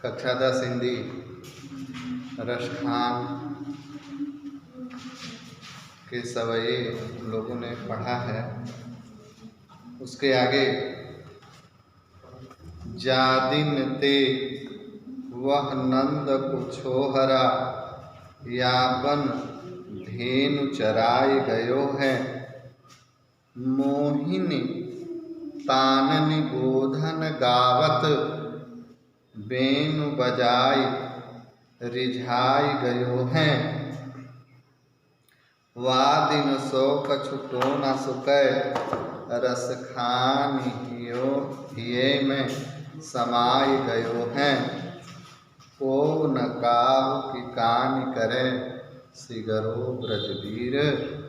कक्षा 10 हिंदी रसखान के सवये लोगों ने पढ़ा है। उसके आगे जादिन ते वह नंद को छोहरा याबन धेनु चराय गयो है, मोहिनी ताननि गोधन गावत बेनु बजाय रिझाय गयो है। वादिन सो कछु तो न सुकै रस खान हिये में समाय गयो है, को न काहू की कान करे सिगरो ब्रजवीर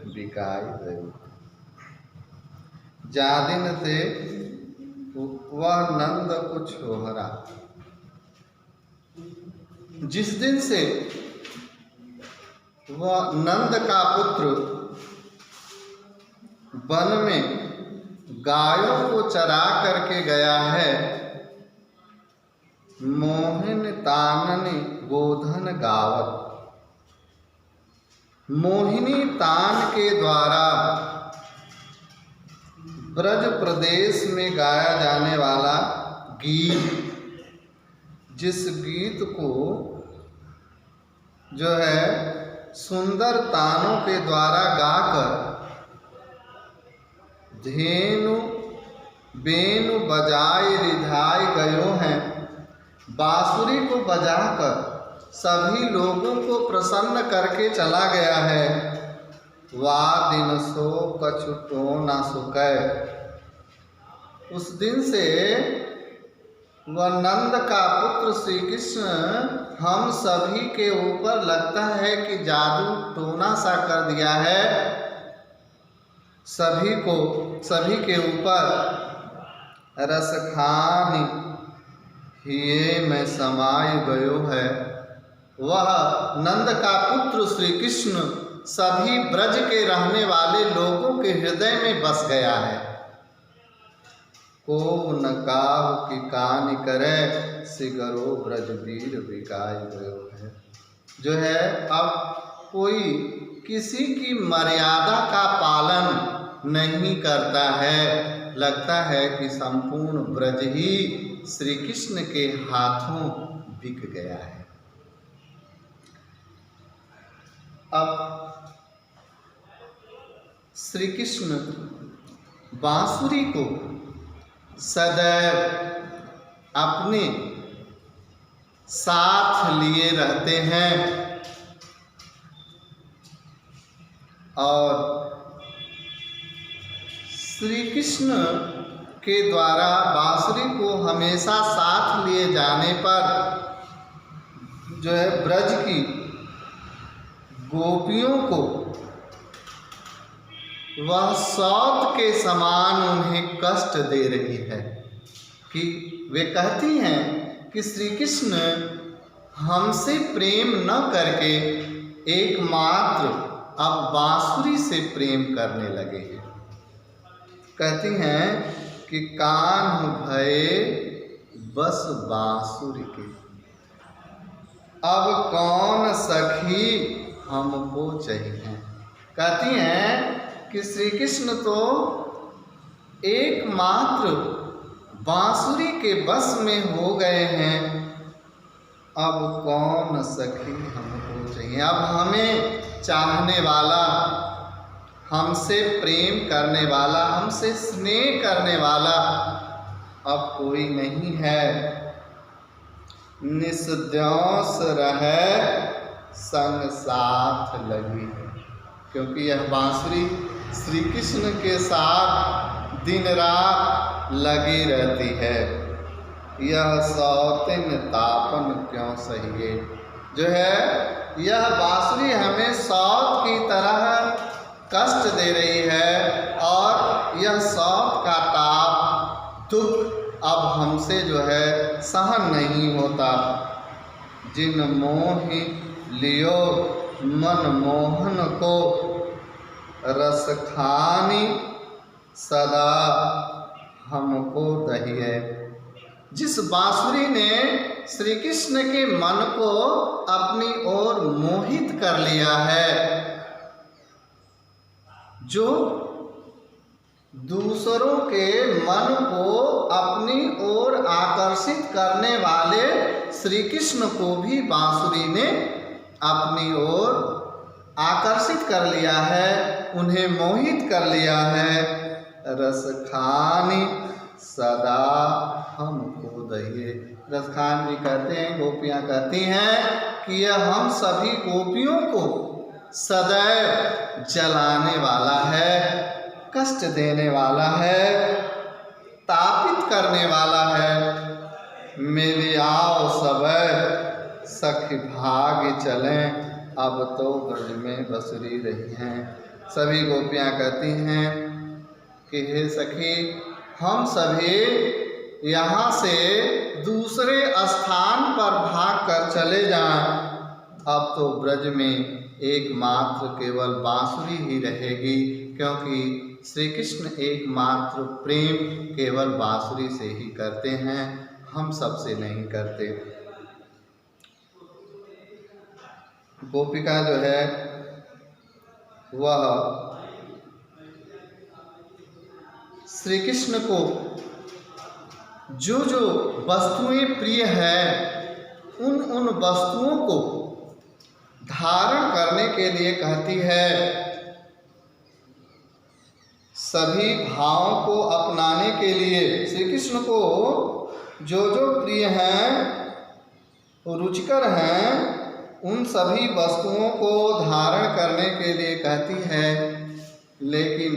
बिकाय गयो। जादिन से वह नंद को छोहरा, जिस दिन से वह नंद का पुत्र वन में गायों को चरा करके गया है, मोहिन ताननि गोधन गावत, मोहिनी तान के द्वारा ब्रज प्रदेश में गाया जाने वाला गीत, जिस गीत को जो है सुंदर तानों के द्वारा गाकर धेनु बेनु बजाय रिझाय गयो हैं, बांसुरी को बजाकर सभी लोगों को प्रसन्न करके चला गया है। वादिन सो कछु तो न सुकै, उस दिन से वह नंद का पुत्र श्री कृष्ण हम सभी के ऊपर लगता है कि जादू टोना सा कर दिया है, सभी के ऊपर रस खान हिये में समाय गयो है। वह नंद का पुत्र श्री कृष्ण सभी ब्रज के रहने वाले लोगों के हृदय में बस गया है। को न काहू की कान करे सिगरो ब्रजवीर बिकाय गयो है, जो है अब कोई किसी की मर्यादा का पालन नहीं करता है, लगता है कि संपूर्ण ब्रज ही श्री कृष्ण के हाथों बिक गया है। अब श्री कृष्ण बांसुरी को सदैव अपने साथ लिए रहते हैं और श्री कृष्ण के द्वारा बांसुरी को हमेशा साथ लिए जाने पर जो है ब्रज की गोपियों को वह सौत के समान उन्हें कष्ट दे रही है, कि वे कहती हैं कि श्री कृष्ण हमसे प्रेम न करके एकमात्र अब बांसुरी से प्रेम करने लगे हैं। कहती हैं कि कान भये बस बांसुरी के, अब कौन सखी हमको चाहिए। कहती हैं कि श्री कृष्ण तो एकमात्र बांसुरी के बस में हो गए हैं, अब कौन सखी हमको चाहिए। अब हमें चाहने वाला, हमसे प्रेम करने वाला, हमसे स्नेह करने वाला अब कोई नहीं है। निस्द्योस रहे संग साथ लगी है, क्योंकि यह बांसुरी श्री कृष्ण के साथ दिन रात लगी रहती है। यह सौतिन तापन क्यों सहिए, जो है यह बांसुरी हमें सौत की तरह कष्ट दे रही है और यह सौत का ताप दुख अब हमसे जो है सहन नहीं होता। जिन मोहि लियो मन मोहन को रस खानी सदा हमको दहिए। जिस बांसुरी ने श्री कृष्ण के मन को अपनी ओर मोहित कर लिया है, जो दूसरों के मन को अपनी ओर आकर्षित करने वाले श्री कृष्ण को भी बांसुरी ने अपनी ओर आकर्षित कर लिया है, उन्हें मोहित कर लिया है। रस खानी सदा हमको दहिए। रसखान जी कहते हैं, गोपियाँ कहती हैं कि यह हम सभी गोपियों को सदैव जलाने वाला है, कष्ट देने वाला है, तापित करने वाला है। मेरे आओ सबे सखी भाग चलें, अब तो ब्रज में बसरी रही हैं। सभी गोपियाँ कहती हैं कि हे सखी, हम सभी यहाँ से दूसरे स्थान पर भाग कर चले जाएं। अब तो ब्रज में एकमात्र केवल बांसुरी ही रहेगी, क्योंकि श्री कृष्ण एकमात्र प्रेम केवल बांसुरी से ही करते हैं, हम सबसे नहीं करते। गोपिका जो है वह श्री कृष्ण को जो जो वस्तुएं प्रिय है, उन वस्तुओं को धारण करने के लिए कहती है। सभी भावों को अपनाने के लिए श्री कृष्ण को जो जो प्रिय हैं, रुचिकर हैं, उन सभी वस्तुओं को धारण करने के लिए कहती है। लेकिन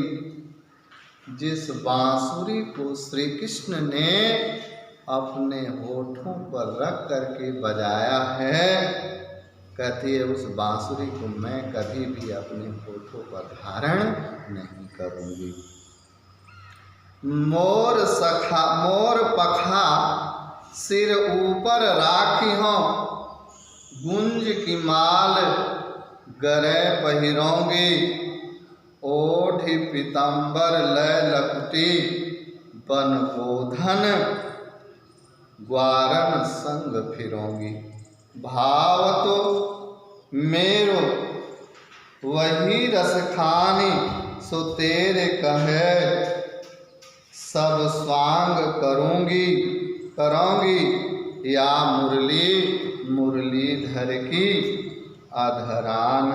जिस बांसुरी को श्री कृष्ण ने अपने होठों पर रख करके बजाया है, कहती है उस बांसुरी को मैं कभी भी अपने होठों पर धारण नहीं करूंगी। मोर सखा मोर पखा सिर ऊपर राखी हो, गुंज की माल गरे पहिरोंगी, ओठ पीताम्बर लय लकुटी, बन गोधन ग्वारन संग फिरोंगी। भाव तो मेरो वही रस खानी, सो तेरे कहे सब स्वांग करूँगी। या मुरली धर की, अधरान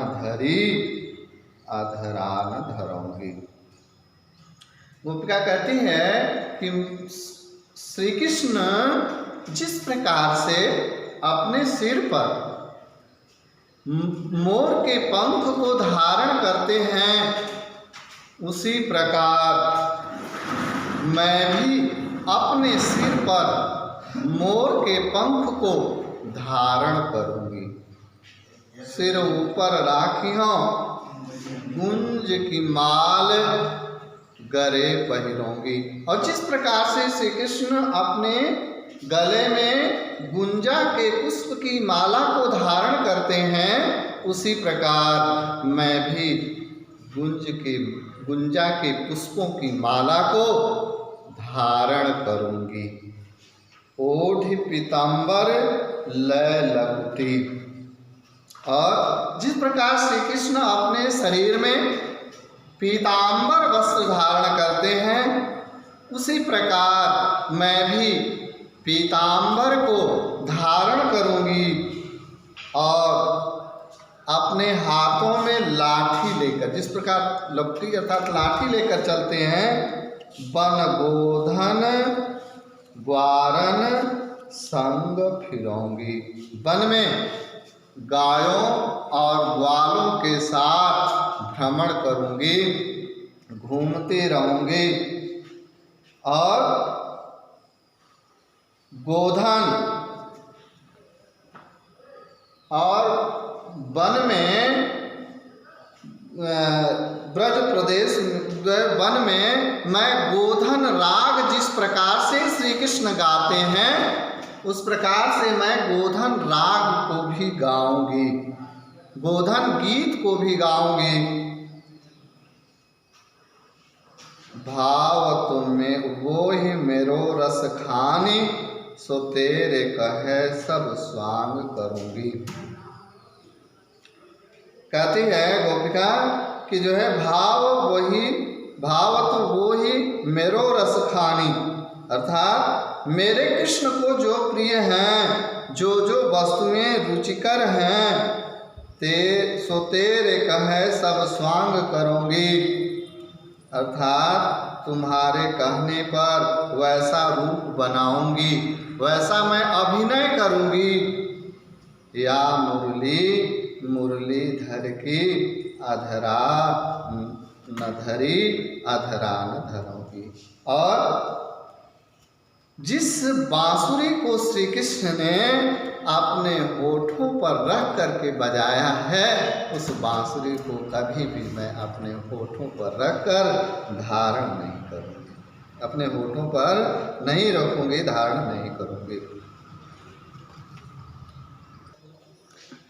धरोंगी। गोपिका कहती है कि श्री कृष्ण जिस प्रकार से अपने सिर पर मोर के पंख को धारण करते हैं, उसी प्रकार मैं भी अपने सिर पर मोर के पंख को धारण करूंगी। सिर ऊपर राखी हो, गुंज की माल गले पहिरोंगी। और जिस प्रकार से श्री कृष्ण अपने गले में गुंजा के पुष्प की माला को धारण करते हैं, उसी प्रकार मैं भी गुंजा के पुष्पों की माला को धारण करूंगी। ओठ पीताम्बर लय लकुटी। और जिस प्रकार श्री कृष्ण अपने शरीर में पीताम्बर वस्त्र धारण करते हैं, उसी प्रकार मैं भी पीताम्बर को धारण करूंगी और अपने हाथों में लाठी लेकर, जिस प्रकार लपटी अर्थात लाठी लेकर चलते हैं, बन गोधन ग्वारन संग फिरोंगी। वन में गायों और ग्वालों के साथ भ्रमण करूंगी, घूमते रहूंगी और गोधन और वन में ब्रज प्रदेश वन में मैं गोधन राग जिस प्रकार से श्री कृष्ण गाते हैं, उस प्रकार से मैं गोधन राग को भी गाऊंगी, गोधन गीत को भी गाऊंगी। भाव तुम्हें वो ही मेरो रस खानी, सो तेरे कहे सब स्वांग करूंगी। कहती है गोपिका कि जो है भावत वो ही मेरो रस खानी, अर्थात मेरे कृष्ण को जो प्रिय हैं, जो जो वस्तुएं रुचिकर हैं, सो तेरे कहे सब स्वांग करूंगी, अर्थात तुम्हारे कहने पर वैसा रूप बनाऊंगी, वैसा मैं अभिनय करूंगी। या मुरलीधर की अधरा न धरी, अधरा न धरूंगी। और जिस बांसुरी को श्री कृष्ण ने अपने होठों पर रख करके बजाया है, उस बांसुरी को कभी भी मैं अपने होठों पर रख कर धारण नहीं करूंगी, अपने होठों पर नहीं रखूंगी, धारण नहीं करूंगी।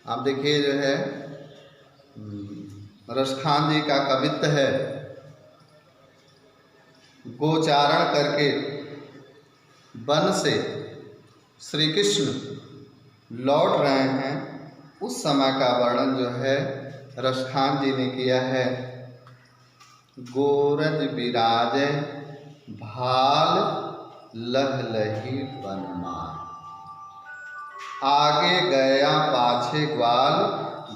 आप देखिए जो है रसखान जी का कवित्व है, गोचारण करके वन से श्री कृष्ण लौट रहे हैं, उस समय का वर्णन जो है रसखान जी ने किया है। गोरज विराजे भाल लहलही बनमार, आगे गया पाछे ग्वाल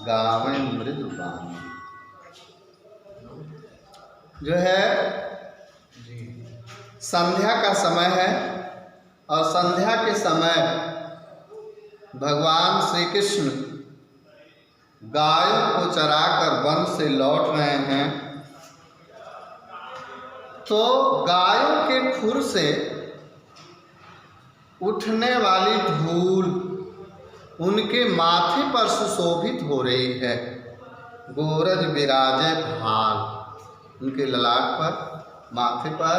गावे मृदु बानी। जो है संध्या का समय है और संध्या के समय भगवान श्री कृष्ण गायों को चराकर वन से लौट रहे हैं, तो गायों के खुर से उठने वाली धूल उनके माथे पर सुशोभित हो रही है। गोरज विराजे भाल, उनके ललाट पर, माथे पर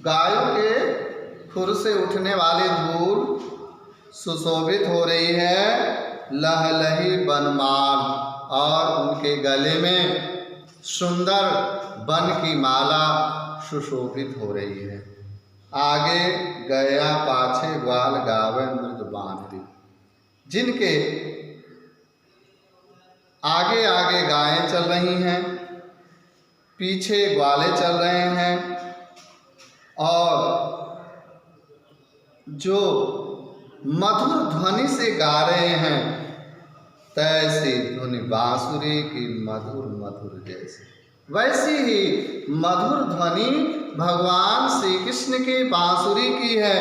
गायों के खुर से उठने वाली धूल सुशोभित हो रही है। लहलही बनमाल, और उनके गले में सुंदर बन की माला सुशोभित हो रही है। आगे गया पाछे ग्वाल गावे मृदु बानी, जिनके आगे आगे गायें चल रही हैं, पीछे ग्वाले चल रहे हैं, और जो मधुर ध्वनि से गा रहे हैं, तैसी धुनि बांसुरी की मधुर मधुर जैसी। वैसी ही मधुर ध्वनि भगवान श्री कृष्ण के बांसुरी की है।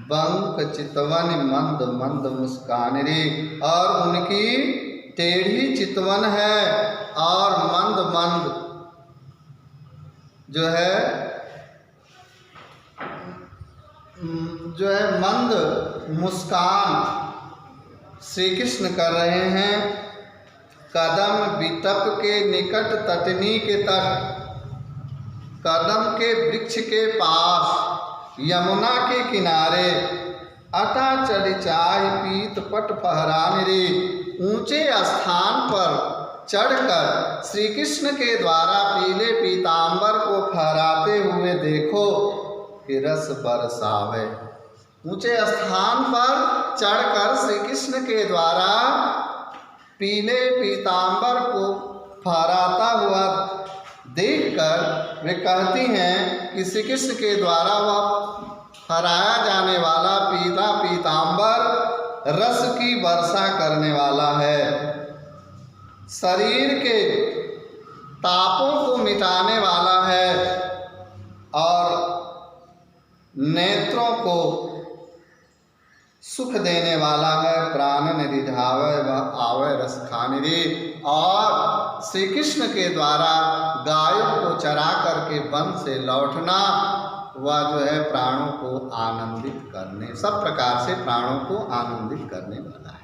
बंक चितवन मंद मंद मुस्कान रे, और उनकी टेढ़ी चितवन है और मंद मंद जो है मंद मुस्कान श्री कृष्ण कर रहे हैं। कदम वितप के निकट तटनी के तट, कदम के वृक्ष के पास यमुना के किनारे, अटा चढ़ चाय पीत पट फहरान रे, ऊंचे स्थान पर चढ़कर श्री कृष्ण के द्वारा पीले पीतांबर को फहराते हुए देखो कि रस बरसावे। ऊंचे स्थान पर चढ़कर श्री कृष्ण के द्वारा पीले पीतांबर को फहराता हुआ देखकर वे कहती हैं कि श्री कृष्ण के द्वारा वह फहराया जाने वाला पीला पीतांबर रस की वर्षा करने वाला है, शरीर के तापों को मिटाने वाला है और नेत्रों को सुख देने वाला है। प्राणन रिझावे व आवे रस खाने रे, और श्री कृष्ण के द्वारा गायों को चरा करके वन से लौटना वह जो है प्राणों को आनंदित करने, सब प्रकार से प्राणों को आनंदित करने वाला है।